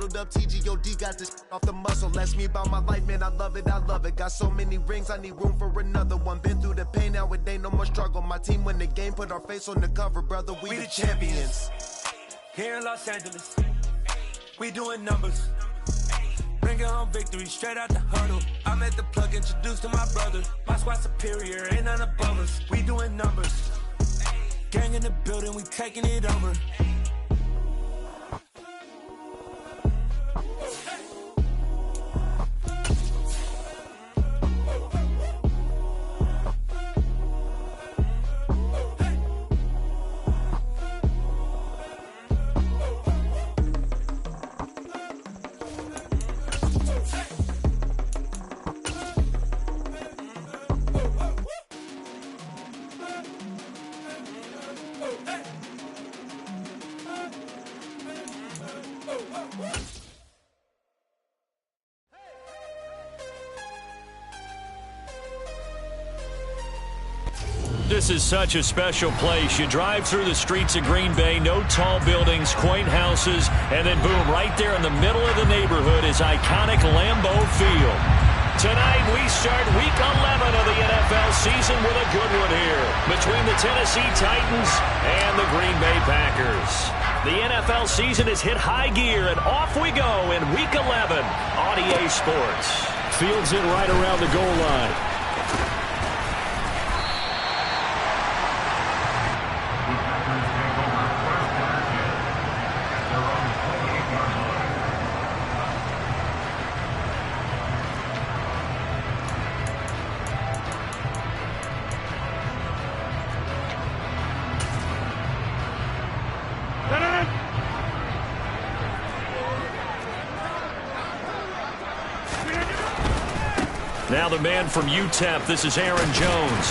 Bottled up TGOD, got this off the muscle. That's me about my life, man, I love it, I love it. Got so many rings, I need room for another one. Been through the pain, now it ain't no more struggle. My team win the game, put our face on the cover, brother, we the champions. Here in Los Angeles, we doing numbers. Bringing home victory straight out the huddle. I'm at the plug, introduced to my brother. My squad superior, ain't none above us. We doing numbers. Gang in the building, we taking it over. This is such a special place. You drive through the streets of Green Bay, no tall buildings, quaint houses, and then boom, right there in the middle of the neighborhood is iconic Lambeau Field. Tonight we start Week 11 of the NFL season with a good one here between the Tennessee Titans and the Green Bay Packers. The NFL season has hit high gear, and off we go in Week 11 on EA Sports. Fields it right around the goal line. Now the man from UTEP, this is Aaron Jones.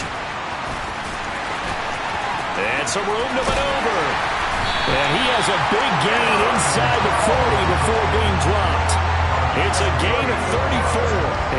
And some room to maneuver. And he has a big gain inside the 40 before being dropped. It's a gain of 34.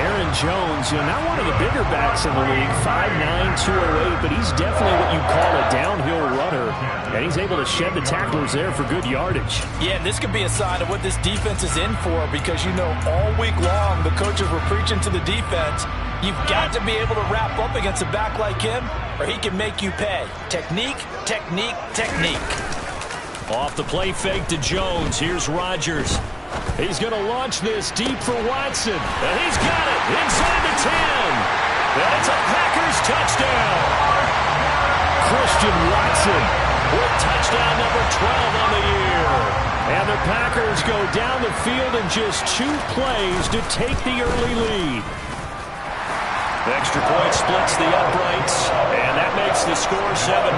Aaron Jones, not one of the bigger backs in the league, 5'9", 208, but he's definitely what you call a downhill runner. And he's able to shed the tacklers there for good yardage. Yeah, and this could be a sign of what this defense is in for, because all week long the coaches were preaching to the defense, you've got to be able to wrap up against a back like him, or he can make you pay. Technique, technique, technique. Off the play fake to Jones. Here's Rodgers. He's going to launch this deep for Watson. And he's got it inside the 10. And it's a Packers touchdown. Christian Watson with touchdown number 12 on the year. And the Packers go down the field in just 2 plays to take the early lead. The extra point splits the uprights, and that makes the score 7-0.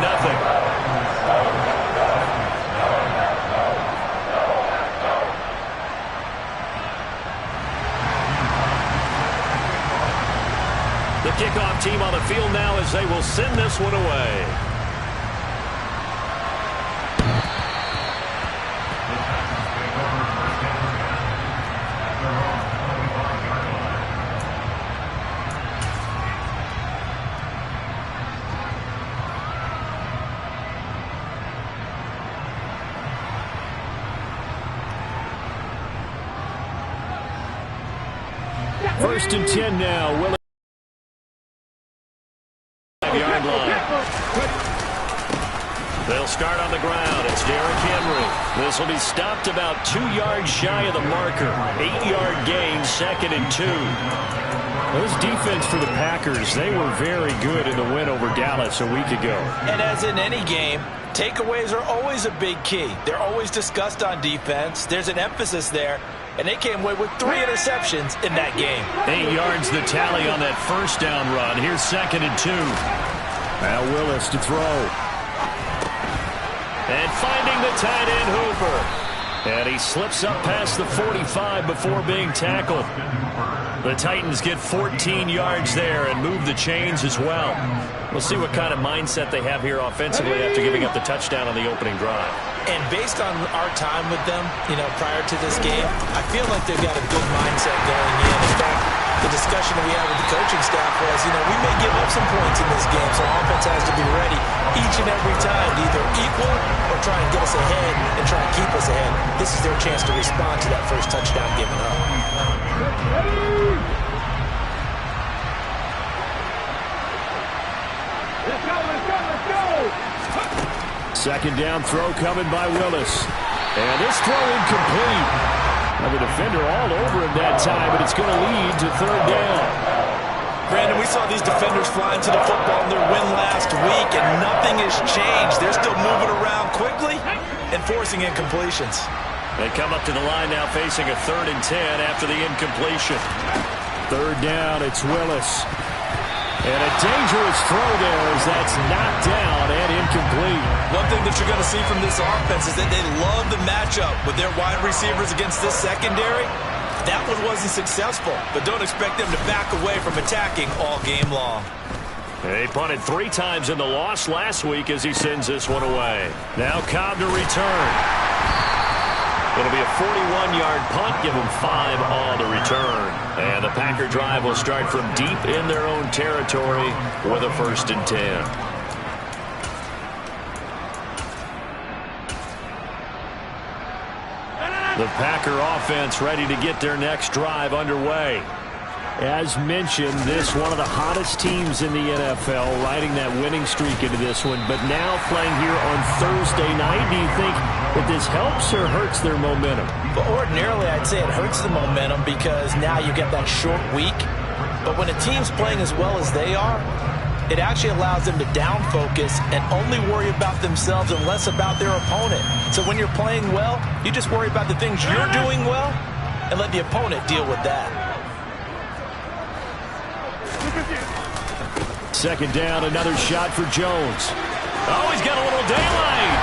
The kickoff team on the field now as they will send this one away. First and 10 now. Will yard line. They'll start on the ground. It's Derrick Henry. This will be stopped about 2 yards shy of the marker. 8-yard gain, 2nd and 2. This defense for the Packers, they were very good in the win over Dallas a week ago. And as in any game, takeaways are always a big key. They're always discussed on defense. There's an emphasis there. And they came away with 3 interceptions in that game. 8 yards the tally on that first down run. Here's 2nd and 2. Now Willis to throw. And finding the tight end Hooper. And he slips up past the 45 before being tackled. The Titans get 14 yards there and move the chains as well. We'll see what kind of mindset they have here offensively after giving up the touchdown on the opening drive. And based on our time with them, prior to this game, I feel like they've got a good mindset going in. In fact, the discussion that we had with the coaching staff was, we may give up some points in this game, so offense has to be ready each and every time to either equal or try and get us ahead and try and keep us ahead. This is their chance to respond to that first touchdown given up. Let's go! Second down throw coming by Willis. And this throw incomplete. Now the defender all over him that time, but it's going to lead to third down. Brandon, we saw these defenders fly into the football in their win last week, and nothing has changed. They're still moving around quickly and forcing incompletions. They come up to the line now facing a 3rd and 10 after the incompletion. Third down, it's Willis. And a dangerous throw there as that's knocked down and incomplete. One thing that you're going to see from this offense is that they love the matchup with their wide receivers against this secondary. That one wasn't successful, but don't expect them to back away from attacking all game long. They punted 3 times in the loss last week as he sends this one away. Now Cobb to return. It'll be a 41-yard punt, give them 5 on the return. And the Packer drive will start from deep in their own territory with a 1st and 10. The Packer offense ready to get their next drive underway. As mentioned, this one of the hottest teams in the NFL, riding that winning streak into this one, but now playing here on Thursday night. Do you think that this helps or hurts their momentum? But ordinarily, I'd say it hurts the momentum because now you get that short week. But when a team's playing as well as they are, it actually allows them to down focus and only worry about themselves and less about their opponent. So when you're playing well, you just worry about the things you're doing well and let the opponent deal with that. Second down, another shot for Jones. Oh, he's got a little daylight.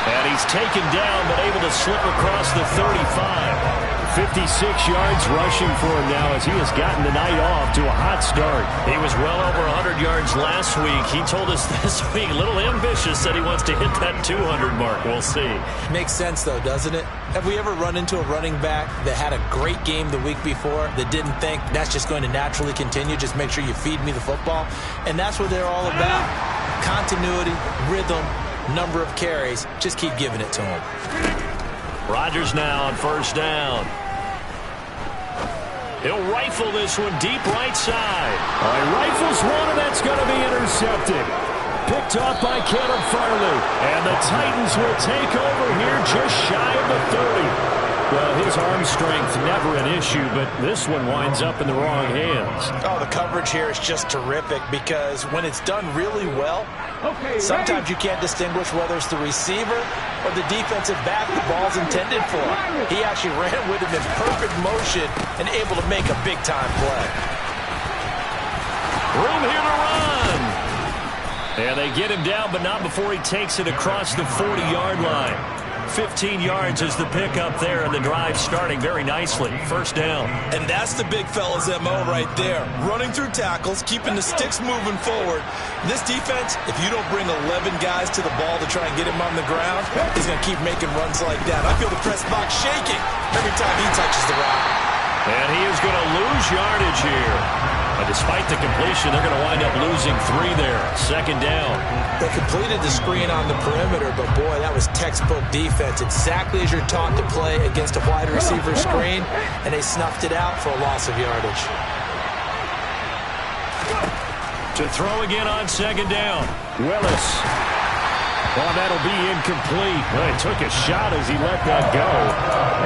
And he's taken down, but able to slip across the 35. 56 yards rushing for him now as he has gotten the night off to a hot start. He was well over 100 yards last week. He told us this week, a little ambitious, said he wants to hit that 200 mark. We'll see. Makes sense, though, doesn't it? Have we ever run into a running back that had a great game the week before that didn't think that's just going to naturally continue? Just make sure you feed me the football. And that's what they're all about. Continuity, rhythm, number of carries. Just keep giving it to him. Rodgers now on 1st down. He'll rifle this one deep right side. He rifles one, and that's going to be intercepted. Picked off by Caleb Farley. And the Titans will take over here just shy of the 30. Well, his arm strength never an issue, but this one winds up in the wrong hands. Oh, the coverage here is just terrific because when it's done really well, sometimes you can't distinguish whether it's the receiver or the defensive back the ball's intended for. He actually ran with him in perfect motion and able to make a big-time play. Room here to run. And they get him down, but not before he takes it across the 40-yard line. 15 yards is the pickup there, and the drive starting very nicely. 1st down. And that's the big fella's MO right there. Running through tackles, keeping the sticks moving forward. This defense, if you don't bring 11 guys to the ball to try and get him on the ground, he's going to keep making runs like that. I feel the press box shaking every time he touches the rock. And he is going to lose yardage here. And despite the completion, they're going to wind up losing 3 there. 2nd down. They completed the screen on the perimeter, but boy, that was textbook defense. Exactly as you're taught to play against a wide receiver screen, and they snuffed it out for a loss of yardage. To throw again on 2nd down. Willis. Well, that'll be incomplete. Well, he took a shot as he let that go.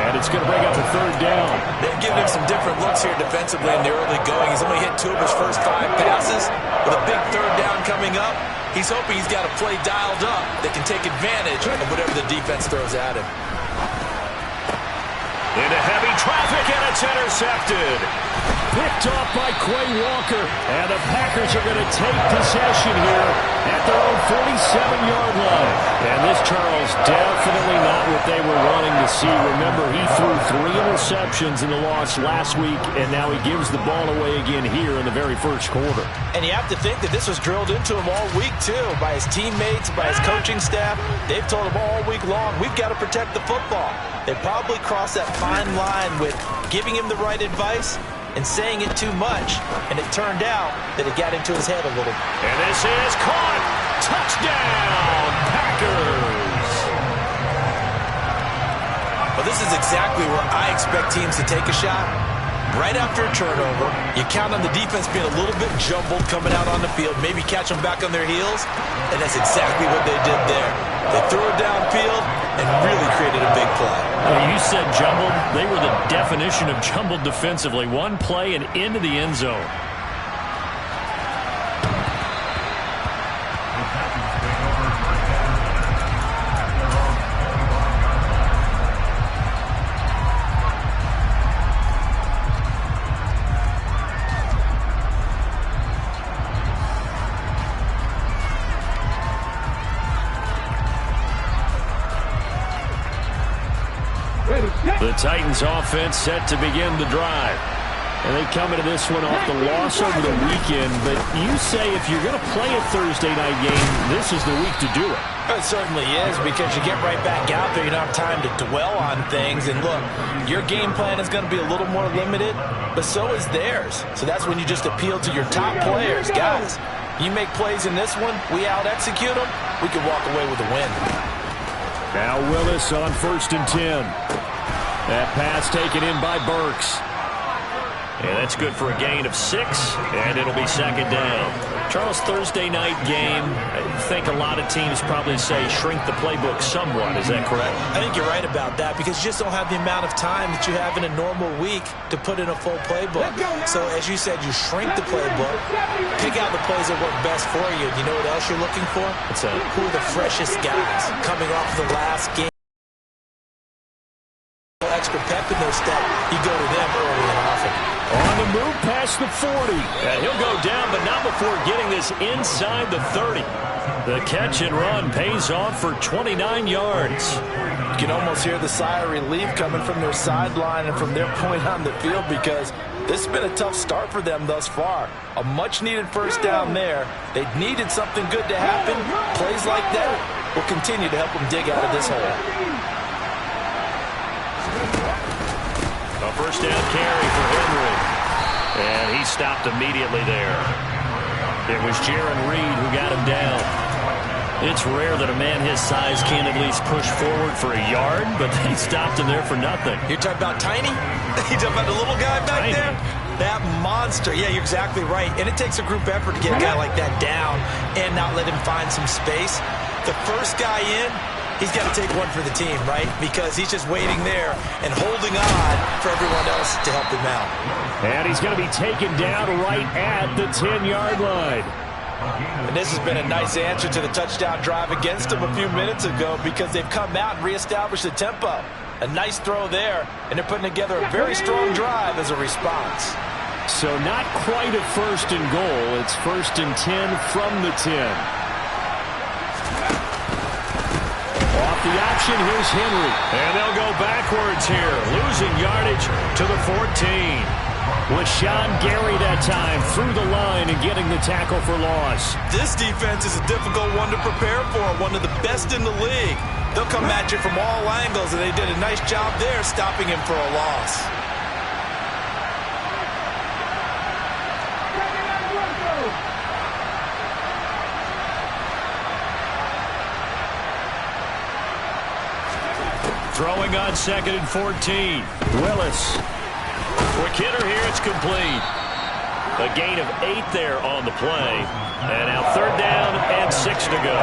And it's going to bring up a 3rd down. They're giving him some different looks here defensively in the early going. He's only hit 2 of his first 5 passes. With a big 3rd down coming up, he's hoping he's got a play dialed up that can take advantage of whatever the defense throws at him. Into heavy traffic, and it's intercepted. Picked off by Quay Walker. And the Packers are going to take possession here at their own 47-yard line. And this, Charles, definitely not what they were wanting to see. Remember, he threw 3 interceptions in the loss last week, and now he gives the ball away again here in the very first quarter. And you have to think that this was drilled into him all week, too, by his teammates, by his coaching staff. They've told him all week long, we've got to protect the football. They probably crossed that fine line with giving him the right advice and saying saying it too much, and it turned out that it got into his head a little. And this is caught. Touchdown, Packers. Well, this is exactly where I expect teams to take a shot. Right after a turnover, you count on the defense being a little bit jumbled coming out on the field, maybe catch them back on their heels, and that's exactly what they did there. They threw it downfield and really created a big play. Well, you said jumbled. They were the definition of jumbled defensively. One play and into the end zone. The Titans offense set to begin the drive. And they come into this one off the loss over the weekend. But you say if you're going to play a Thursday night game, this is the week to do it. It certainly is, because you get right back out there. You don't have time to dwell on things. And look, your game plan is going to be a little more limited, but so is theirs. So that's when you just appeal to your top players. Guys, you make plays in this one, we out-execute them, we can walk away with a win. Now Willis on 1st and 10. That pass taken in by Burks. And that's good for a gain of 6, and it'll be 2nd down. Charles, Thursday night game, I think a lot of teams probably say shrink the playbook somewhat. Is that correct? I think you're right about that, because you just don't have the amount of time that you have in a normal week to put in a full playbook. So as you said, you shrink the playbook, pick out the plays that work best for you. You know what else you're looking for? What's that? Who are the freshest guys coming off of the last game? Extra pep in their step, you go to them early and often. On the move past the 40. And he'll go down, but not before getting this inside the 30. The catch and run pays off for 29 yards. You can almost hear the sigh of relief coming from their sideline and from their point on the field, because this has been a tough start for them thus far. A much-needed first down there. They needed something good to happen. Plays like that will continue to help them dig out of this hole. A first down carry for Henry. And he stopped immediately there. It was Jaron Reed who got him down. It's rare that a man his size can at least push forward for a yard, but they stopped him there for nothing. You're talking about Tiny? You're talking about the little guy back there? That monster. Yeah, you're exactly right. And it takes a group effort to get a guy like that down and not let him find some space. The first guy in, he's got to take one for the team, right? Because he's just waiting there and holding on for everyone else to help him out. And he's going to be taken down right at the 10-yard line. And this has been a nice answer to the touchdown drive against them a few minutes ago, because they've come out and reestablished the tempo. A nice throw there, and they're putting together a very strong drive as a response. So not quite a 1st and goal. It's 1st and 10 from the 10. Off the option, here's Henry. And they'll go backwards here, losing yardage to the 14. With Sean Gary that time through the line and getting the tackle for loss. This defense is a difficult one to prepare for, one of the best in the league. They'll come at you from all angles, and they did a nice job there stopping him for a loss. Throwing on 2nd and 14. Willis. Quick hitter here, it's complete. A gain of 8 there on the play. And now 3rd down and 6 to go.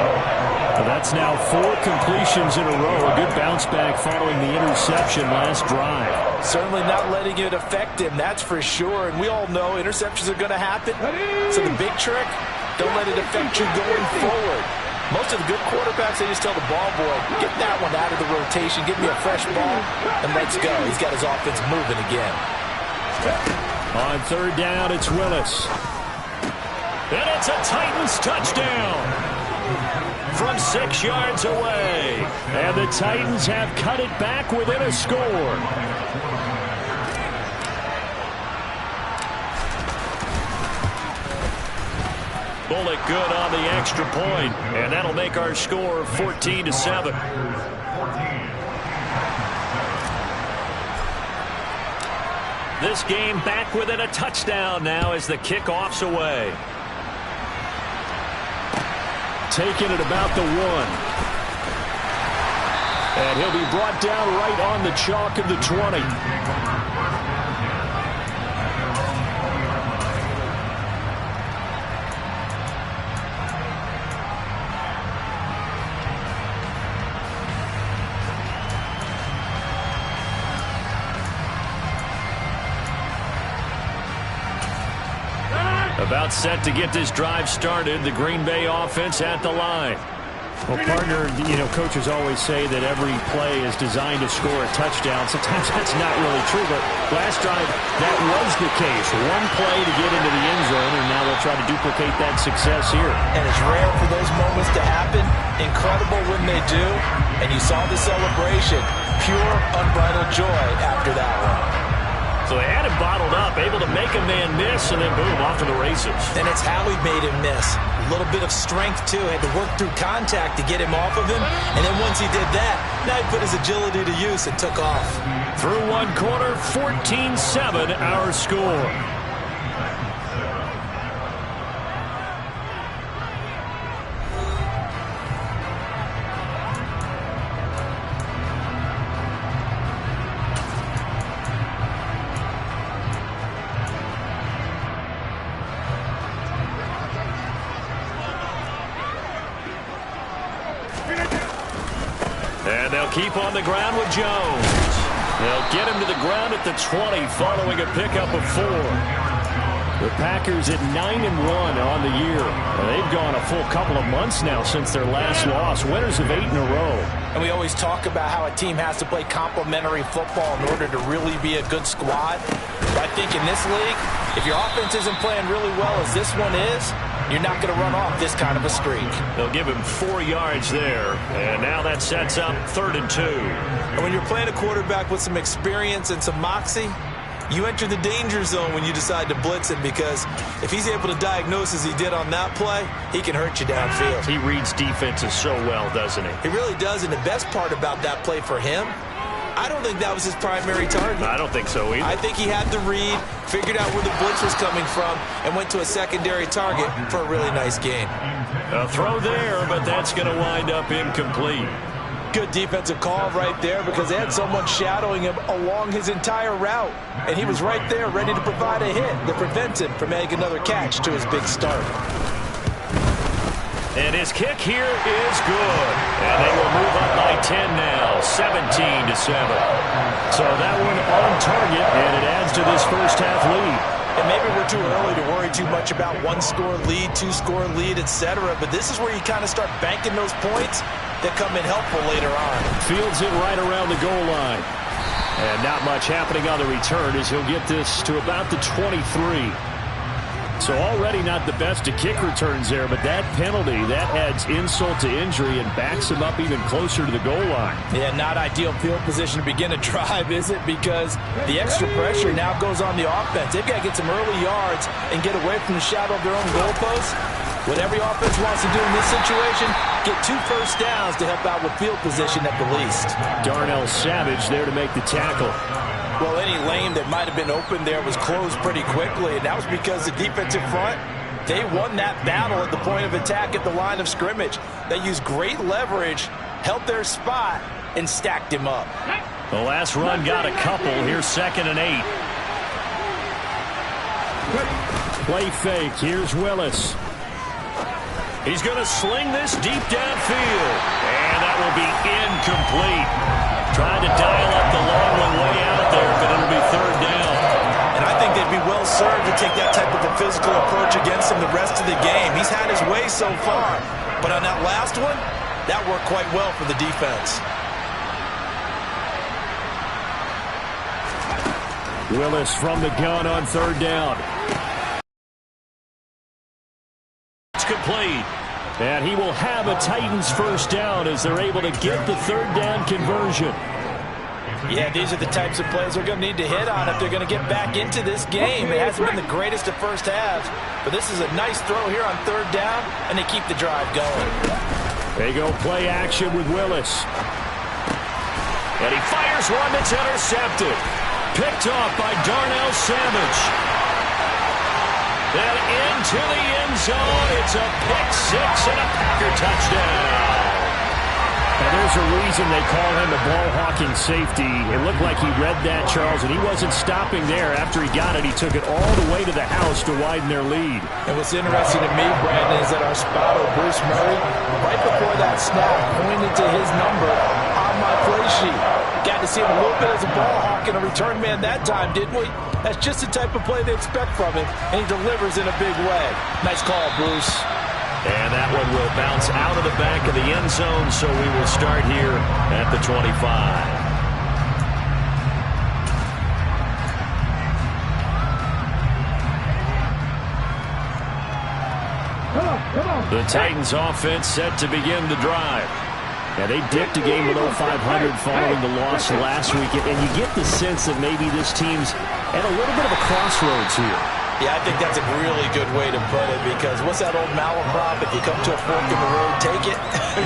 That's now 4 completions in a row. A good bounce back following the interception last drive. Certainly not letting it affect him, that's for sure. And we all know interceptions are going to happen. So the big trick, don't let it affect you going forward. Most of the good quarterbacks, they just tell the ball boy, get that one out of the rotation, give me a fresh ball, and let's go. He's got his offense moving again. On 3rd down, it's Willis. And it's a Titans touchdown from 6 yards away. And the Titans have cut it back within a score. Bullock good on the extra point, and that'll make our score 14-7. this game back within a touchdown now as the kickoff's away. Taking it about the 1. And he'll be brought down right on the chalk of the 20. About set to get this drive started. The Green Bay offense at the line. Well, partner, coaches always say that every play is designed to score a touchdown. Sometimes that's not really true, but last drive, that was the case. One play to get into the end zone, and now they'll try to duplicate that success here. And it's rare for those moments to happen. Incredible when they do. And you saw the celebration. Pure, unbridled joy after that one. So they had him bottled up, able to make a man miss, and then boom, off to the races. And it's how he made him miss. A little bit of strength, too. Had to work through contact to get him off of him. And then once he did that, now he put his agility to use and took off. Through one quarter, 14-7 our score. And they'll keep on the ground with Jones. They'll get him to the ground at the 20 following a pickup of 4. The Packers at 9-1 on the year. They've gone a full couple of months now since their last loss. Winners of 8 in a row. And we always talk about how a team has to play complementary football in order to really be a good squad. But I think in this league, if your offense isn't playing really well as this one is, you're not going to run off this kind of a streak. They'll give him 4 yards there. And now that sets up 3rd and 2. And when you're playing a quarterback with some experience and some moxie, you enter the danger zone when you decide to blitz him, because if he's able to diagnose as he did on that play, he can hurt you downfield. He reads defenses so well, doesn't he? He really does, and the best part about that play for him, I don't think that was his primary target. I don't think so either. I think he had the read, figured out where the blitz was coming from, and went to a secondary target for a really nice gain. A throw there, but that's going to wind up incomplete. Good defensive call right there, because they had someone shadowing him along his entire route, and he was right there ready to provide a hit that prevents him from making another catch to his big start. And his kick here is good. And they will move up by 10 now, 17-7. So that one on target, and it adds to this first half lead. And maybe we're too early to worry too much about 1-score lead, 2-score lead, etc. But this is where you kind of start banking those points that come in helpful later on. Fields it right around the goal line. And not much happening on the return as he'll get this to about the 23. So already not the best of kick returns there, but that penalty, that adds insult to injury and backs him up even closer to the goal line. Yeah, not ideal field position to begin a drive, is it? Because the extra pressure now goes on the offense. They've got to get some early yards and get away from the shadow of their own goalposts. What every offense wants to do in this situation, get 2 first downs to help out with field position at the least. Darnell Savage there to make the tackle. Well, any lane that might have been open there was closed pretty quickly, and that was because the defensive front, they won that battle at the point of attack at the line of scrimmage. They used great leverage, held their spot, and stacked him up. The last run got a couple. Here's 2nd and 8. Play fake. Here's Willis. He's going to sling this deep downfield. And that will be incomplete. Trying to dial up the long one way out there, but it'll be 3rd down. And I think they'd be well served to take that type of a physical approach against him the rest of the game. He's had his way so far. But on that last one, that worked quite well for the defense. Willis from the gun on 3rd down. It's complete. And he will have a Titans first down as they're able to get the 3rd down conversion. Yeah, these are the types of plays they're going to need to hit on if they're going to get back into this game. It hasn't been the greatest of first halves, but this is a nice throw here on 3rd down, and they keep the drive going. They go play action with Willis. And he fires one that's intercepted. picked off by Darnell Savage. And into the end zone. It's a pick six and a Packer touchdown. And there's a reason they call him a ball-hawking safety. It looked like he read that, Charles, and he wasn't stopping there. After he got it, he took it all the way to the house to widen their lead. And what's interesting to me, Brandon, is that our spotter, Bruce Murray, right before that snap, pointed to his number on my play sheet. Got to see him a little bit as a ball hawk and a return man that time, didn't we? That's just the type of play they expect from him, and he delivers in a big way. Nice call, Bruce. And that one will bounce out of the back of the end zone, so we will start here at the 25. The Titans offense set to begin the drive. Yeah, they dipped a game below 500 following the loss last week, and you get the sense that maybe this team's at a little bit of a crossroads here. Yeah, I think that's a really good way to put it, because what's that old malaprop? If you come to a fork in the road, take it.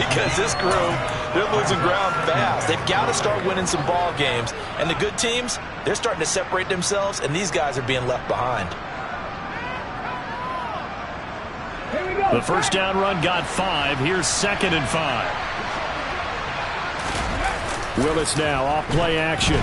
Because this crew, they're losing ground fast. They've got to start winning some ball games. And the good teams, they're starting to separate themselves, and these guys are being left behind. The first down run got 5. Here's 2nd and 5. Willis now off play action.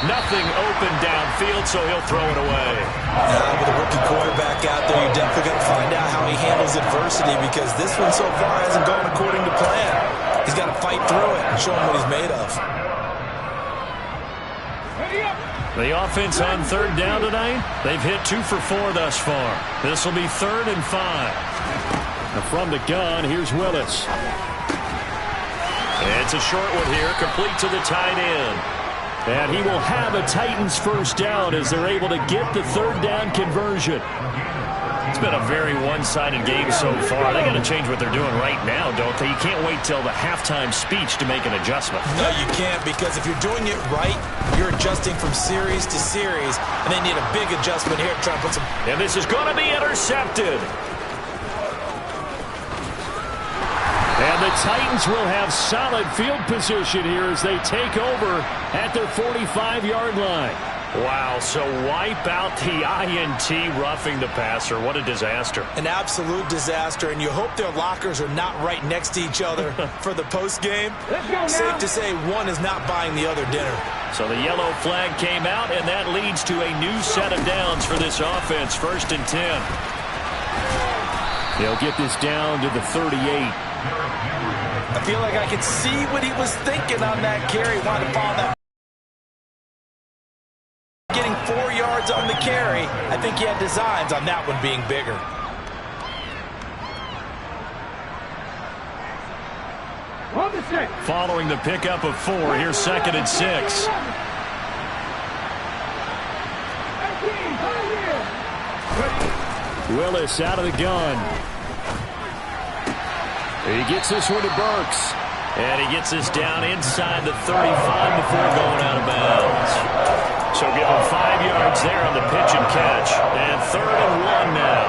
Nothing open downfield, so he'll throw it away. With a rookie quarterback out there, you're definitely going to find out how he handles adversity, because this one so far hasn't gone according to plan. He's got to fight through it and show him what he's made of. The offense on 3rd down tonight, they've hit 2 for 4 thus far. This will be 3rd and 5. Now from the gun, here's Willis. It's a short one here, complete to the tight end. And he will have a Titans first down as they're able to get the 3rd down conversion. It's been a very one-sided game so far. They got to change what they're doing right now, don't they? You can't wait till the halftime speech to make an adjustment. No, you can't, because if you're doing it right, you're adjusting from series to series, and they need a big adjustment here to try to put some... And this is going to be intercepted. And the Titans will have solid field position here as they take over at their 45-yard line. Wow, so wipe out the INT, roughing the passer. What a disaster. An absolute disaster, and you hope their lockers are not right next to each other for the postgame. Safe to say one is not buying the other dinner. So the yellow flag came out, and that leads to a new set of downs for this offense. 1st and 10. They'll get this down to the 38. I feel like I could see what he was thinking on that carry. Wanted to follow that. Getting 4 yards on the carry. I think he had designs on that one being bigger. Following the pickup of 4, here's 2nd and 6. Willis out of the gun. He gets this one to Burks. And he gets this down inside the 35 before going out of bounds. So give him 5 yards there on the pitch and catch. And 3rd and 1 now.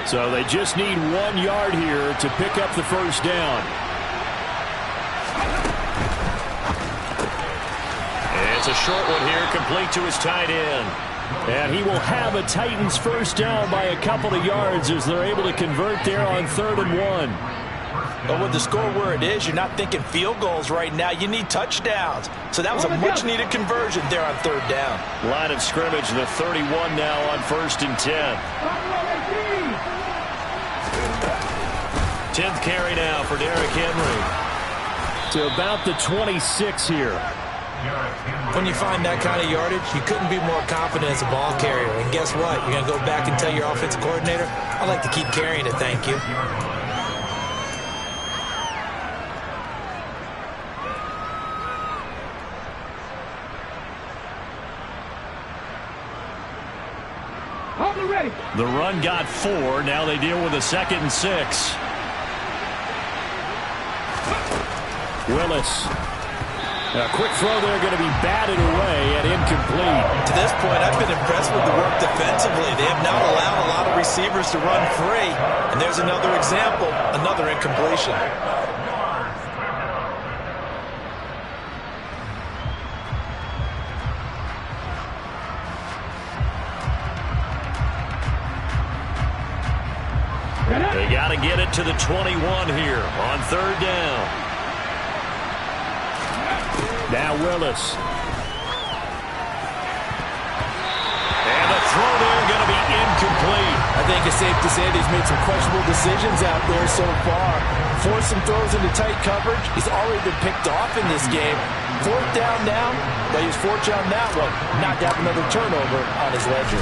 So they just need 1 yard here to pick up the first down. It's a short one here, complete to his tight end. And he will have a Titans first down by a couple of yards as they're able to convert there on 3rd and 1. But with the score where it is, you're not thinking field goals right now. You need touchdowns. So that was a much-needed conversion there on 3rd down. Line of scrimmage, the 31 now on 1st and 10. 10th carry now for Derrick Henry. To about the 26 here. When you find that kind of yardage, you couldn't be more confident as a ball carrier. And guess what? You're going to go back and tell your offensive coordinator, I'd like to keep carrying it, thank you. The run got 4. Now they deal with a 2nd and 6. A quick throw there going to be batted away and incomplete. To this point, I've been impressed with the work defensively. They have not allowed a lot of receivers to run free. And there's another example, another incompletion. They got to get it to the 21 here on third down. Now Willis. And the throw there going to be incomplete. I think it's safe to say that he's made some questionable decisions out there so far. Forced some throws into tight coverage. He's already been picked off in this game. Fourth down now, but he was fortunate on that one. Not to have another turnover on his ledger.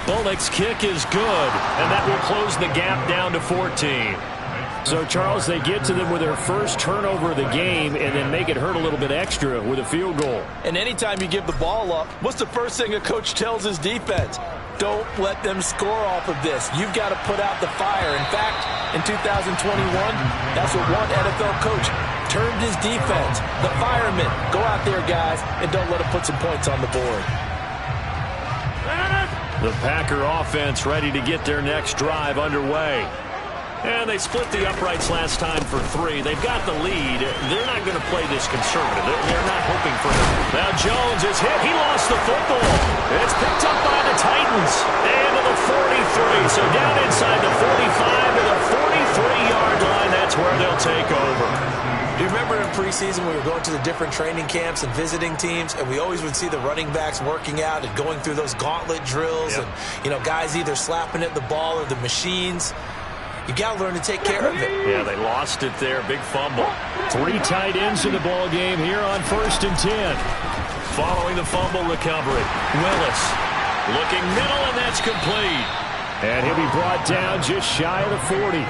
Bullock's kick is good, and that will close the gap down to 14. So, Charles, they get to them with their first turnover of the game and then make it hurt a little bit extra with a field goal. And anytime you give the ball up, what's the first thing a coach tells his defense? Don't let them score off of this. You've got to put out the fire. In fact, in 2021, that's what one NFL coach termed his defense. The firemen. Go out there, guys, and don't let them put some points on the board. The Packer offense ready to get their next drive underway. And they split the uprights last time for 3. They've got the lead. They're not going to play this conservative. They're not hoping for it. Now Jones is hit. He lost the football. It's picked up by the Titans. And to the 43. So down inside the 45 to the 43-yard line. That's where they'll take over. Do you remember in preseason we were going to the different training camps and visiting teams, and we always would see the running backs working out and going through those gauntlet drills, and, you know, guys either slapping at the ball or the machines. You got to learn to take care of it. Yeah, they lost it there. Big fumble. 3 tight ends in the ball game here on 1st and 10. Following the fumble recovery, Willis looking middle, and that's complete. And he'll be brought down just shy of the 40.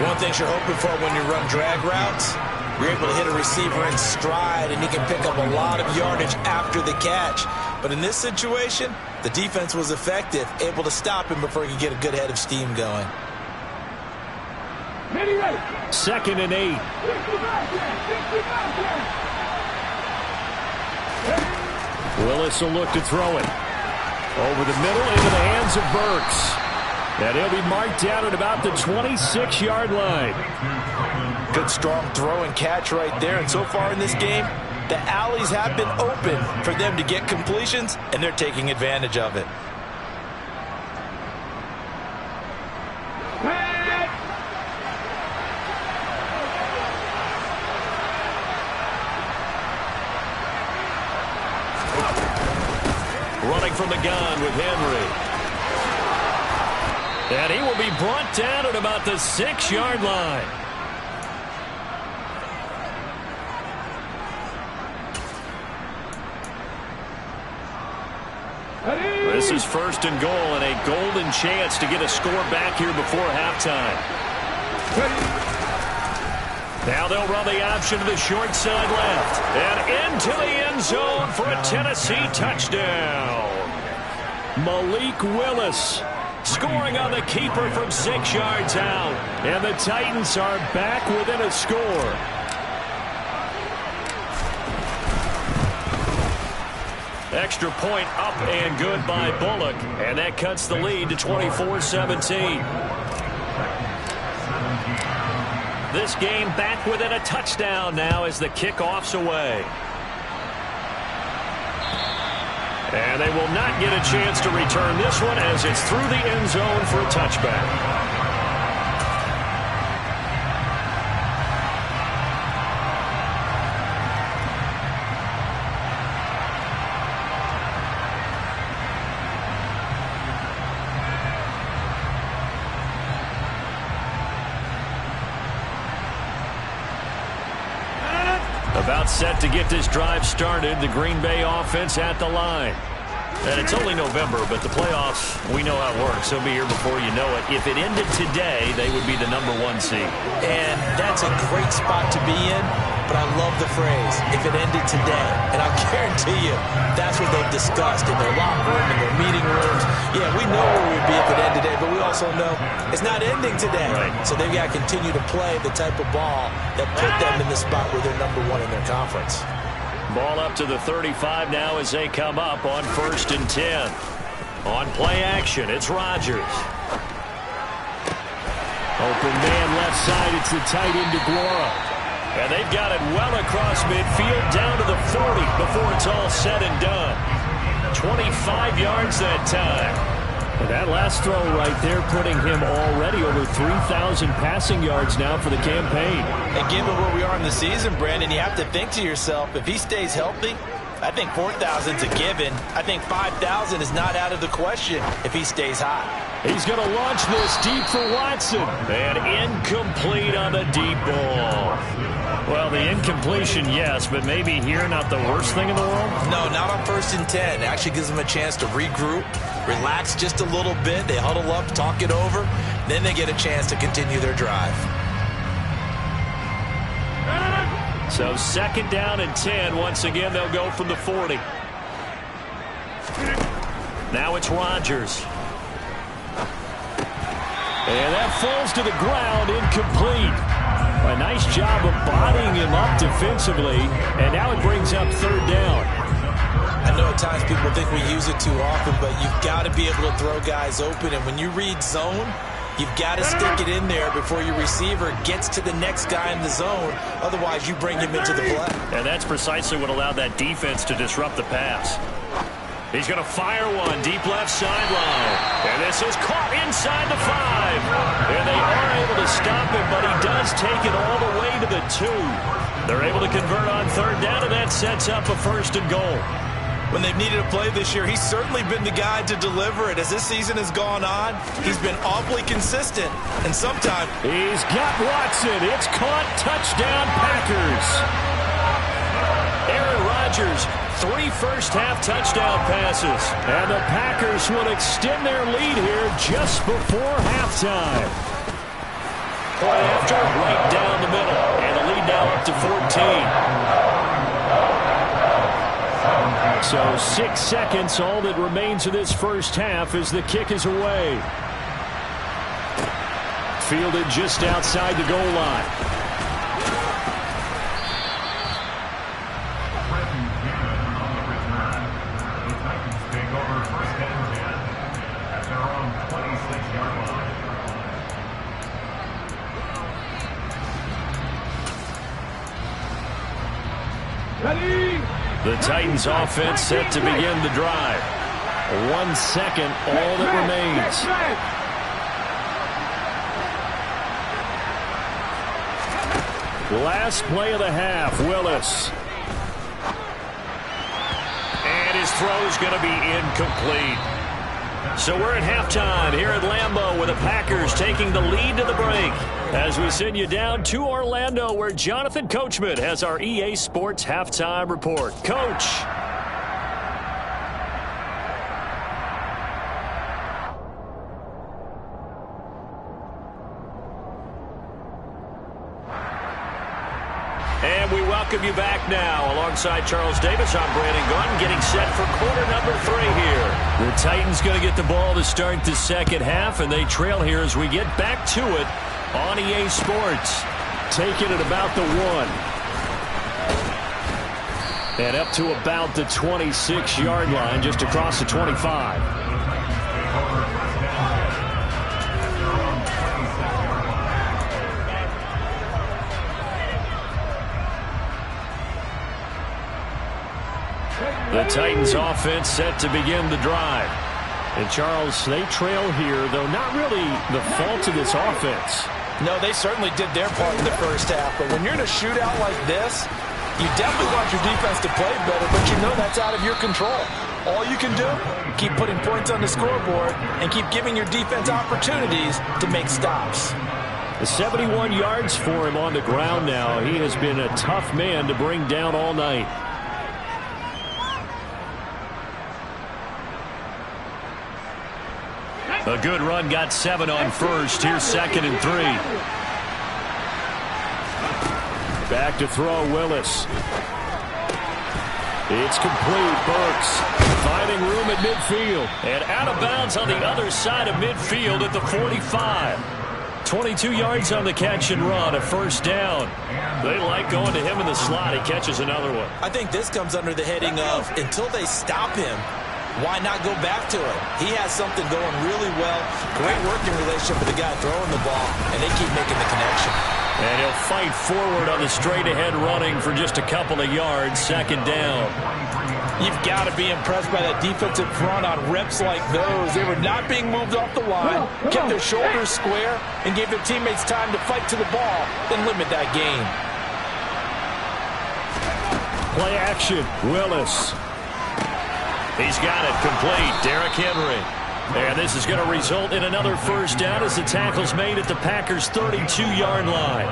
One thing you're hoping for when you run drag routes, you're able to hit a receiver in stride, and he can pick up a lot of yardage after the catch. But in this situation, the defense was effective, able to stop him before he could get a good head of steam going. 2nd and 8. Willis will look to throw it. Over the middle into the hands of Burks. And he'll be marked down at about the 26-yard line. Good strong throw and catch right there. And so far in this game, the alleys have been open for them to get completions, and they're taking advantage of it. Running from the gun with Henry. And he will be brought down at about the 6-yard line. This is 1st and goal and a golden chance to get a score back here before halftime. Now they'll run the option to the short side left. And into the end zone for a Tennessee touchdown. Malik Willis scoring on the keeper from 6 yards out. And the Titans are back within a score. Extra point up and good by Bullock. And that cuts the lead to 24-17. This game back within a touchdown now as the kickoff's away. And they will not get a chance to return this one as it's through the end zone for a touchback. About set to get this drive started. The Green Bay offense at the line. And it's only November, but the playoffs, we know how it works. They'll be here before you know it. If it ended today, they would be the #1 seed. And that's a great spot to be in, but I love the phrase, if it ended today. And I'll guarantee you, that's what they've discussed in their locker room, in their meeting rooms. Yeah, we know where we'd be if it ended today, but we also also know it's not ending today. Right. So they've got to continue to play the type of ball that put them in the spot where they're number one in their conference. Ball up to the 35 now as they come up on 1st and 10. On play action, it's Rodgers. Open man left side, it's the tight end DeGuara. And they've got it well across midfield down to the 40 before it's all said and done. 25 yards that time. And that last throw right there putting him already over 3,000 passing yards now for the campaign. And given where we are in the season, Brandon, you have to think to yourself, if he stays healthy, I think 4,000's a given. I think 5,000 is not out of the question if he stays hot. He's going to launch this deep for Watson. And incomplete on the deep ball. Well, the incompletion, yes, but maybe here not the worst thing in the world? No, not on 1st and 10. It actually gives them a chance to regroup, relax just a little bit. They huddle up, talk it over. Then they get a chance to continue their drive. So 2nd down and 10. Once again, they'll go from the 40. Now it's Rodgers. And that falls to the ground, incomplete. A nice job of bodying him up defensively. And now it brings up 3rd down. I know at times people think we use it too often, but you've got to be able to throw guys open. And when you read zone, you've got to stick it in there before your receiver gets to the next guy in the zone. Otherwise, you bring him into the play. And that's precisely what allowed that defense to disrupt the pass. He's going to fire one deep left sideline. And this is caught inside the 5. And they are able to stop him, but he does take it all the way to the 2. They're able to convert on 3rd down, and that sets up a 1st and goal. When they've needed a play this year, he's certainly been the guy to deliver it. As this season has gone on, he's been awfully consistent. And sometimes he's got Watson. It's caught. Touchdown, Packers. Aaron Rodgers, 3 first-half touchdown passes. And the Packers will extend their lead here just before halftime. Play after, right down the middle. And the lead now up to 14. So 6 seconds, all that remains of this first half as the kick is away. Fielded just outside the goal line. The Titans offense set to begin the drive. 1 second, all that remains. Last play of the half, Willis. And his throw is going to be incomplete. So we're at halftime here at Lambeau with the Packers taking the lead to the break. As we send you down to Orlando where Jonathan Coachman has our EA Sports Halftime Report. Coach. And we welcome you back now. Alongside Charles Davis, I'm Brandon Gunn, getting set for quarter number 3 here. The Titans going to get the ball to start the second half, and they trail here as we get back to it on EA Sports. Taking it about the 1. And up to about the 26-yard line, just across the 25. The Titans offense set to begin the drive. And Charles, they trail here, though not really the fault of this offense. No, they certainly did their part in the first half. But when you're in a shootout like this, you definitely want your defense to play better, but you know that's out of your control. All you can do, keep putting points on the scoreboard and keep giving your defense opportunities to make stops. 71 yards for him on the ground now. He has been a tough man to bring down all night. A good run, got 7 on first. Here's 2nd and 3. Back to throw, Willis. It's complete. Burks finding room at midfield. And out of bounds on the other side of midfield at the 45. 22 yards on the catch and run, a first down. They like going to him in the slot. He catches another one. I think this comes under the heading of until they stop him, why not go back to him? He has something going really well. Great working relationship with the guy throwing the ball, and they keep making the connection. And he'll fight forward on the straight-ahead running for just a couple of yards, second down. You've got to be impressed by that defensive front on reps like those. They were not being moved off the line, kept their shoulders square, and gave their teammates time to fight to the ball, then limit that gain. Play action. Willis. He's got it complete. Derrick Henry. And this is going to result in another first down as the tackle's made at the Packers' 32-yard line.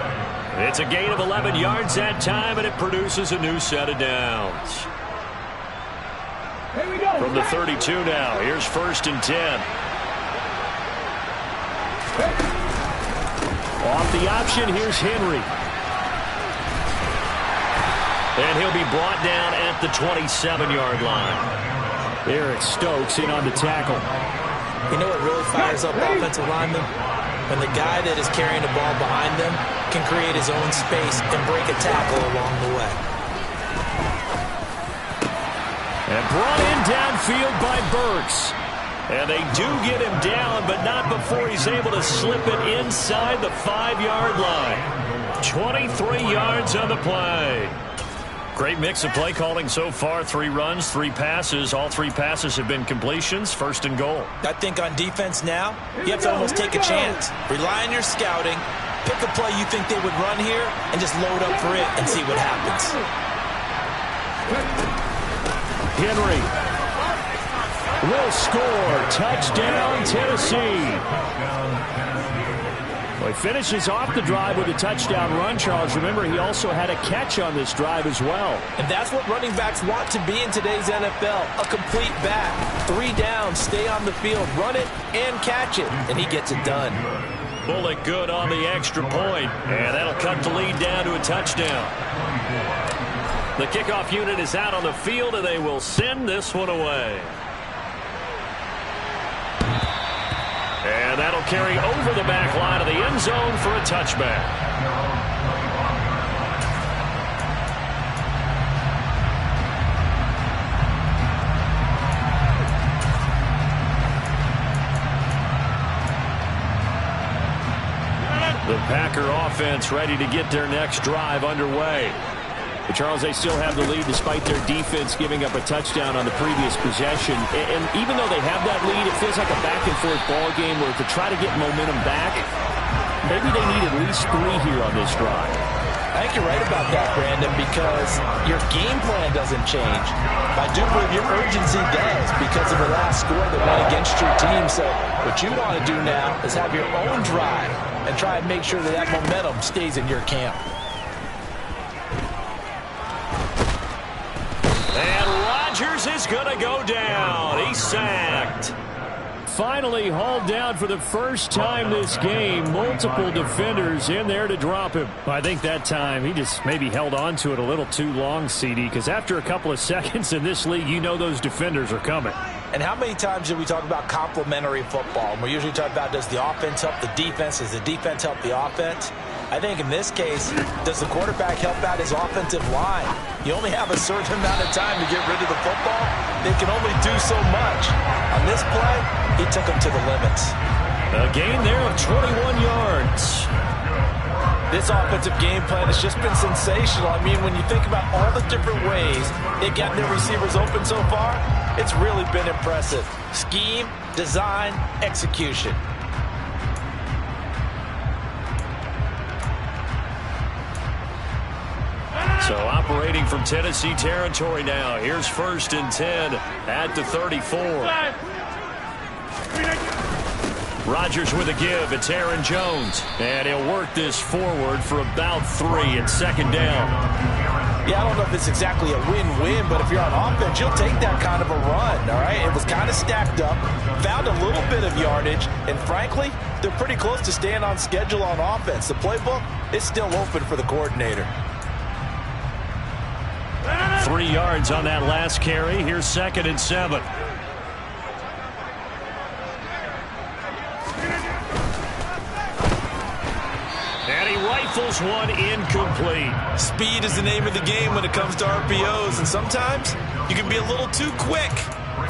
It's a gain of 11 yards that time, and it produces a new set of downs. From the 32 now, here's 1st and 10. Off the option, here's Henry. And he'll be brought down at the 27-yard line. Eric Stokes in on the tackle. You know what really fires up offensive linemen? When the guy that is carrying the ball behind them can create his own space and break a tackle along the way. And brought in downfield by Burks. And they do get him down, but not before he's able to slip it inside the 5-yard line. 23 yards on the play. Great mix of play calling so far. 3 runs, 3 passes. All 3 passes have been completions. 1st and goal. I think on defense now, you have to almost take a chance. Rely on your scouting. Pick a play you think they would run here and just load up for it and see what happens. Henry will score. Touchdown, Tennessee. Well, he finishes off the drive with a touchdown run, Charles. Remember, he also had a catch on this drive as well. And that's what running backs want to be in today's NFL, a complete back. 3 downs, stay on the field, run it, and catch it. And he gets it done. Bullock good on the extra point. And that'll cut the lead down to a touchdown. The kickoff unit is out on the field, and they will send this one away. And that'll carry over the back line of the end zone for a touchback. The Packer offense ready to get their next drive underway. But Charles, they still have the lead despite their defense giving up a touchdown on the previous possession. And even though they have that lead, it feels like a back-and-forth ball game where to try to get momentum back, maybe they need at least 3 here on this drive. I think you're right about that, Brandon, because your game plan doesn't change. I do believe your urgency does because of the last score that went against your team. So what you want to do now is have your own drive and try and make sure that that momentum stays in your camp. And Rodgers is going to go down. He's sacked. Finally hauled down for the first time this game. Multiple defenders in there to drop him. I think that time he just maybe held on to it a little too long, CD, because after a couple of seconds in this league, you know those defenders are coming. And how many times do we talk about complementary football? And we usually talk about, does the offense help the defense? Does the defense help the offense? I think in this case, does the quarterback help out his offensive line? You only have a certain amount of time to get rid of the football. They can only do so much. On this play, he took them to the limits. A gain there of 21 yards. This offensive game plan has just been sensational. I mean, when you think about all the different ways they've gotten their receivers open so far, it's really been impressive. Scheme, design, execution. So operating from Tennessee territory now. Here's 1st and 10 at the 34. Rodgers with a give. It's Aaron Jones. And he'll work this forward for about 3 and 2nd down. Yeah, I don't know if it's exactly a win-win, but if you're on offense, you'll take that kind of a run, all right? It was kind of stacked up, found a little bit of yardage, and frankly, they're pretty close to staying on schedule on offense. The playbook is still open for the coordinator. 3 3 yards on that last carry. Here's 2nd and 7. And he rifles one incomplete. Speed is the name of the game when it comes to RPOs, and sometimes you can be a little too quick,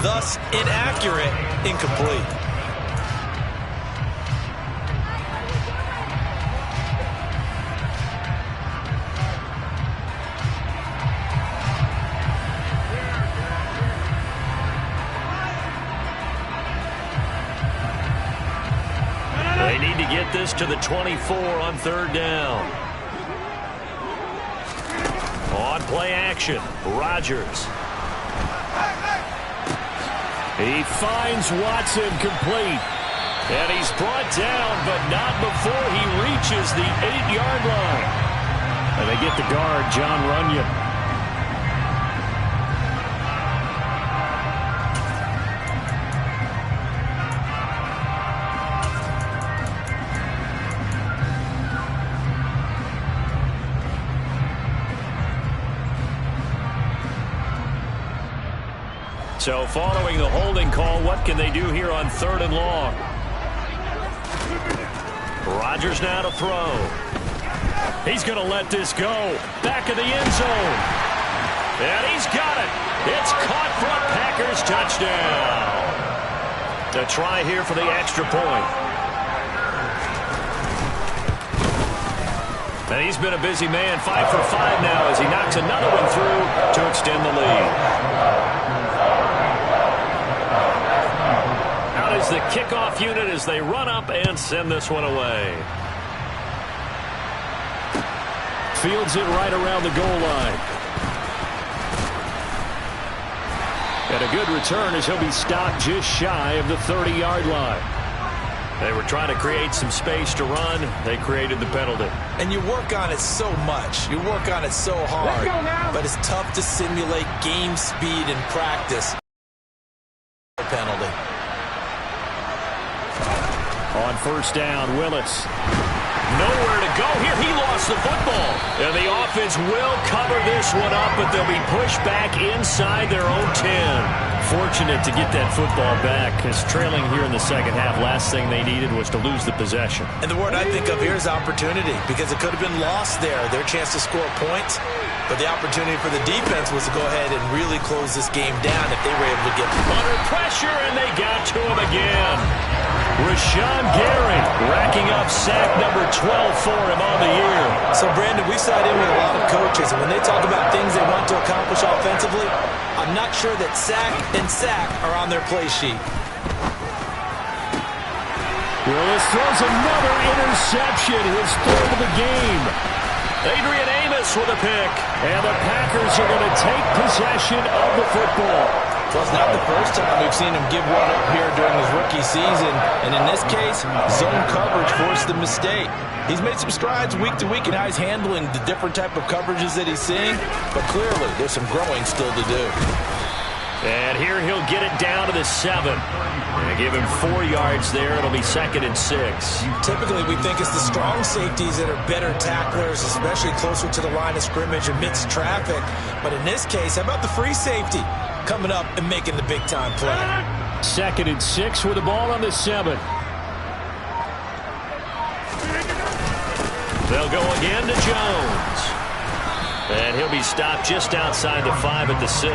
thus inaccurate, incomplete. They need to get this to the 24 on 3rd down. On play action, Rodgers. He finds Watson complete. And he's brought down, but not before he reaches the 8-yard line. And they get the guard, John Runyon. So following the holding call, what can they do here on 3rd and long? Rodgers now to throw. He's going to let this go. Back of the end zone. And he's got it. It's caught for a Packers touchdown. To try here for the extra point. And he's been a busy man, 5 for 5 now as he knocks another one through to extend the lead. Is the kickoff unit as they run up and send this one away. Fields it right around the goal line. And a good return as he'll be stopped just shy of the 30-yard line. They were trying to create some space to run. They created the penalty. And you work on it so much. You work on it so hard. But it's tough to simulate game speed in practice. Penalty. On 1st down, Willis. Nowhere to go here. He lost the football. And the offense will cover this one up, but they'll be pushed back inside their own 10. Fortunate to get that football back, because trailing here in the second half, last thing they needed was to lose the possession. And the word I think of here is opportunity, because it could have been lost there, their chance to score points. But the opportunity for the defense was to go ahead and really close this game down if they were able to get under pressure, and they got to him again. Rashawn Gary racking up sack number 12 for him on the year. So, Brandon, we sat in with a lot of coaches, and when they talk about things they want to accomplish offensively, I'm not sure that sack and sack are on their play sheet. Willis throws another interception, his 3rd of the game. Adrian Amos with a pick. And the Packers are going to take possession of the football. Well, it's not the first time we've seen him give one up here during his rookie season. And in this case, zone coverage forced the mistake. He's made some strides week to week in how he's handling the different type of coverages that he's seeing. But clearly, there's some growing still to do. And here he'll get it down to the 7. And give him 4 yards there. It'll be 2nd and 6. Typically, we think it's the strong safeties that are better tacklers, especially closer to the line of scrimmage amidst traffic. But in this case, how about the free safety coming up and making the big-time play? 2nd and 6 with the ball on the 7. They'll go again to Jones. And he'll be stopped just outside the 5 at the 6.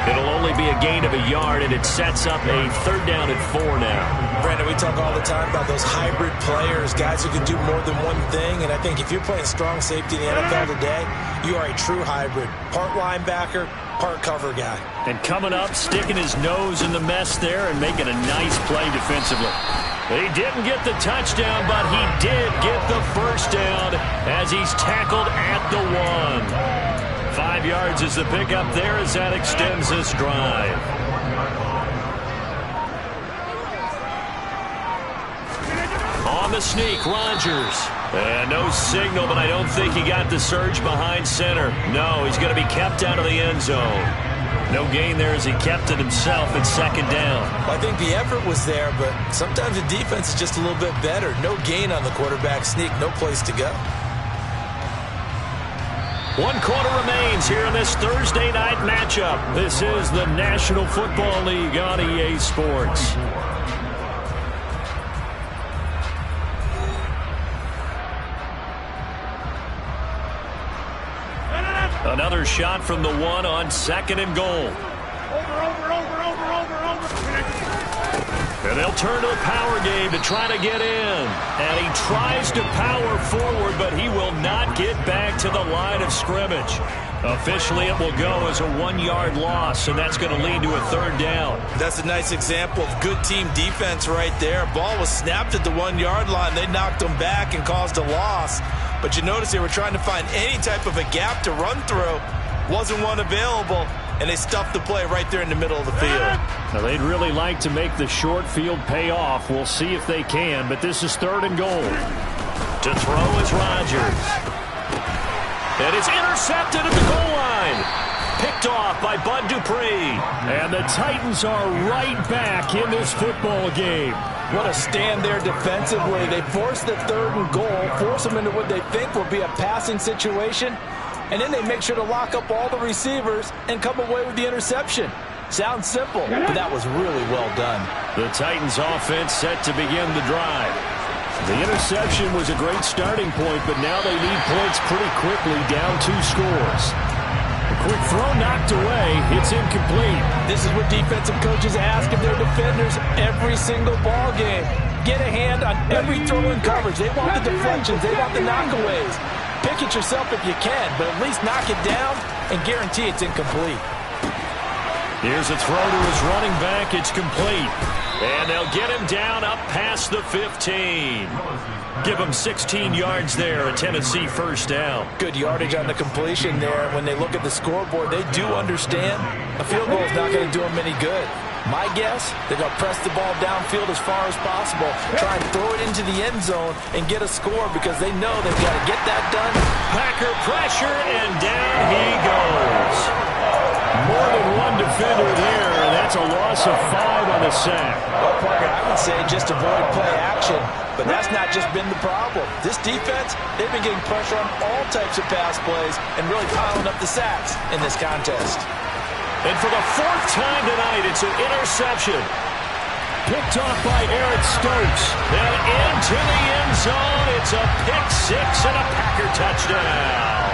It'll only be a gain of a yard, and it sets up a 3rd down and 4 now. Brandon, we talk all the time about those hybrid players, guys who can do more than one thing. And I think if you're playing strong safety in the NFL today, you are a true hybrid. Part linebacker, part cover guy. And coming up, sticking his nose in the mess there and making a nice play defensively. He didn't get the touchdown, but he did get the 1st down as he's tackled at the 1. 5 yards is the pickup there as that extends this drive. On the sneak, Rodgers. And no signal, but I don't think he got the surge behind center. No, he's going to be kept out of the end zone. No gain there as he kept it himself at 2nd down. I think the effort was there, but sometimes the defense is just a little bit better. No gain on the quarterback sneak, no place to go. 1 quarter remains here in this Thursday night matchup. This is the National Football League on EA Sports. Another shot from the 1 on 2nd and goal. And they'll turn to the power game to try to get in. And he tries to power forward, but he will not get back to the line of scrimmage. Officially, it will go as a 1-yard loss, and that's going to lead to a 3rd down. That's a nice example of good team defense right there. Ball was snapped at the 1-yard line. They knocked him back and caused a loss. But you notice they were trying to find any type of a gap to run through. Wasn't one available, and they stuffed the play right there in the middle of the field. Now, they'd really like to make the short field pay off. We'll see if they can, but this is 3rd and goal. To throw is Rodgers. And it's intercepted at the goal line. Picked off by Bud Dupree. And the Titans are right back in this football game. What a stand there defensively. They force the 3rd and goal, force them into what they think will be a passing situation, and then they make sure to lock up all the receivers and come away with the interception. Sounds simple, but that was really well done. The Titans offense set to begin the drive. The interception was a great starting point, but now they need points pretty quickly, down 2 scores. A quick throw knocked away. It's incomplete. This is what defensive coaches ask of their defenders every single ball game. Get a hand on every throw in coverage. They want the deflections. They want the knockaways. Pick it yourself if you can, but at least knock it down and guarantee it's incomplete. Here's a throw to his running back. It's complete. And they'll get him down up past the 15. Give him 16 yards there, a Tennessee 1st down. Good yardage on the completion there. When they look at the scoreboard, they do understand a field goal is not going to do them any good. My guess, they're going to press the ball downfield as far as possible, try and throw it into the end zone and get a score because they know they've got to get that done. Packer pressure, and down he goes. More than one defender there, and that's a loss of 5 on the sack. Well, Parker, I would say just avoid play action, but that's not just been the problem. This defense, they've been getting pressure on all types of pass plays and really piling up the sacks in this contest. And for the 4th time tonight, it's an interception. Picked off by Eric Stokes. And into the end zone. It's a pick 6 and a Packer touchdown.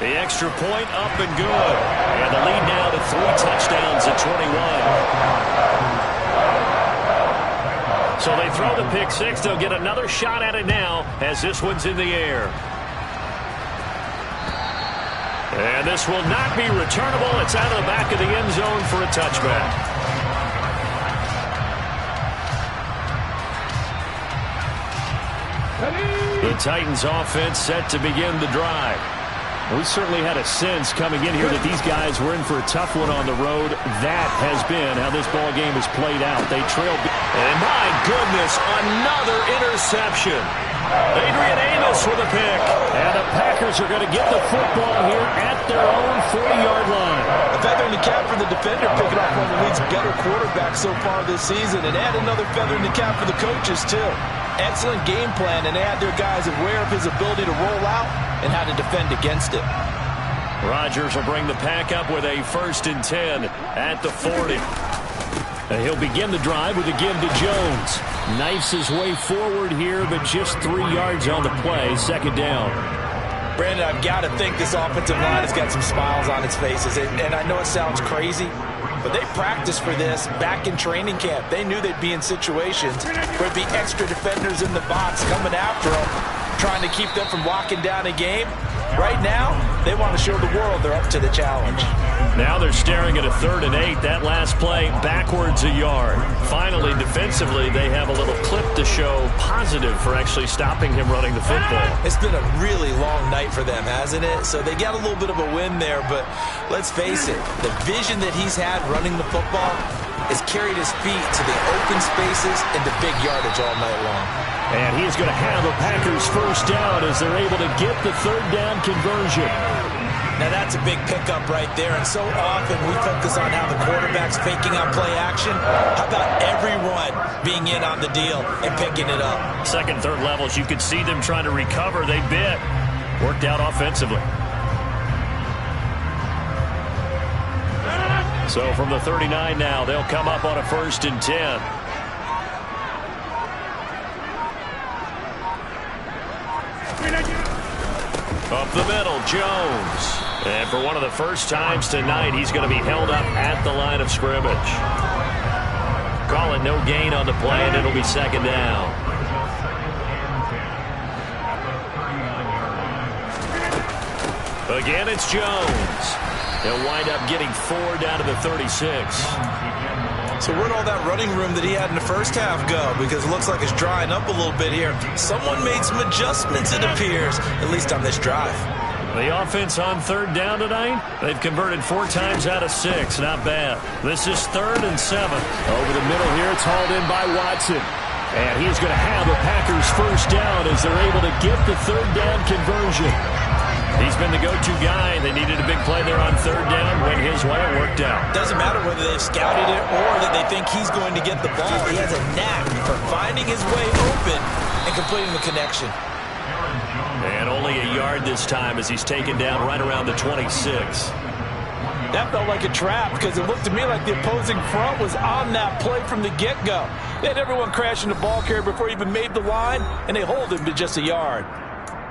The extra point up and good. And the lead now to 3 touchdowns at 21. So they throw the pick 6. They'll get another shot at it now as this one's in the air. And this will not be returnable. It's out of the back of the end zone for a touchback. The Titans offense set to begin the drive. We certainly had a sense coming in here that these guys were in for a tough one on the road. That has been how this ball game has played out. They trailed. And my goodness, another interception. Adrian Amos with a pick. And the Packers are going to get the football here at their own 40-yard line. A feather in the cap for the defender, picking off one of the league's better quarterbacks so far this season. And add another feather in the cap for the coaches, too. Excellent game plan, and they had their guys aware of his ability to roll out and how to defend against it. Rodgers will bring the pack up with a 1st and 10 at the 40. And he'll begin the drive with again to Jones. Knifes his way forward here, but just 3 yards on the play. 2nd down. Brandon, I've got to think this offensive line has got some smiles on its faces. And I know it sounds crazy, but they practiced for this back in training camp. They knew they'd be in situations where there'd be extra defenders in the box coming after them, trying to keep them from locking down a game. Right now, they want to show the world they're up to the challenge. Now they're staring at a 3rd and 8. That last play, backwards a yard. Finally, defensively, they have a little clip to show positive for actually stopping him running the football. It's been a really long night for them, hasn't it? So they got a little bit of a win there, but let's face it, the vision that he's had running the football has carried his feet to the open spaces and the big yardage all night long. And he's going to have a Packers 1st down as they're able to get the 3rd down conversion. Now that's a big pickup right there, and so often we focus on how the quarterback's faking out play action. How about everyone being in on the deal and picking it up. Second, third levels, you could see them trying to recover. They bit. Worked out offensively. So from the 39 now, they'll come up on a 1st and 10. Up the middle, Jones. And for one of the first times tonight, he's going to be held up at the line of scrimmage. Calling no gain on the play, and it'll be 2nd down. Again, it's Jones. He'll wind up getting 4 down to the 36. So where'd all that running room that he had in the first half go? Because it looks like it's drying up a little bit here. Someone made some adjustments, it appears, at least on this drive. The offense on 3rd down tonight, they've converted 4 times out of 6. Not bad. This is 3rd and 7. Over the middle here, it's hauled in by Watson. And he's going to have a Packers 1st down as they're able to get the 3rd down conversion. He's been the go-to guy. They needed a big play there on 3rd down. Went his way. It worked out. Doesn't matter whether they've scouted it or that they think he's going to get the ball. He has a knack for finding his way open and completing the connection. And only a yard this time as he's taken down right around the 26. That felt like a trap because it looked to me like the opposing front was on that play from the get-go. They had everyone crashing the ball carrier before he even made the line, and they hold him to just a yard.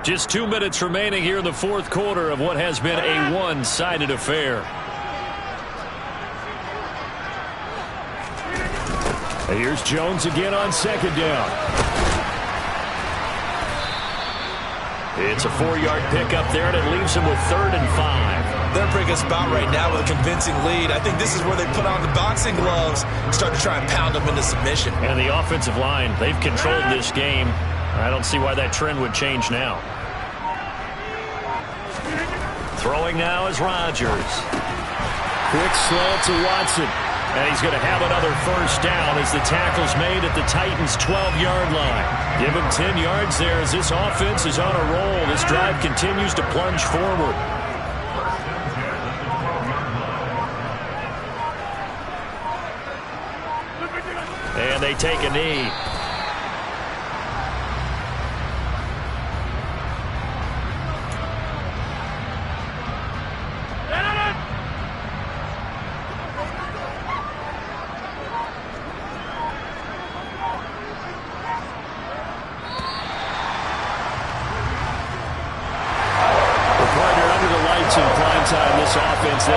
Just 2 minutes remaining here in the 4th quarter of what has been a one-sided affair. Here's Jones again on 2nd down. It's a 4-yard pickup there, and it leaves him with 3rd and 5. They're bringing us about right now with a convincing lead. I think this is where they put on the boxing gloves and start to try and pound them into submission. And the offensive line, they've controlled this game. I don't see why that trend would change now. Throwing now is Rodgers. Quick slant to Watson. And he's going to have another 1st down as the tackle's made at the Titans' 12-yard line. Give him 10 yards there as this offense is on a roll. This drive continues to plunge forward. And they take a knee. In prime time, this offense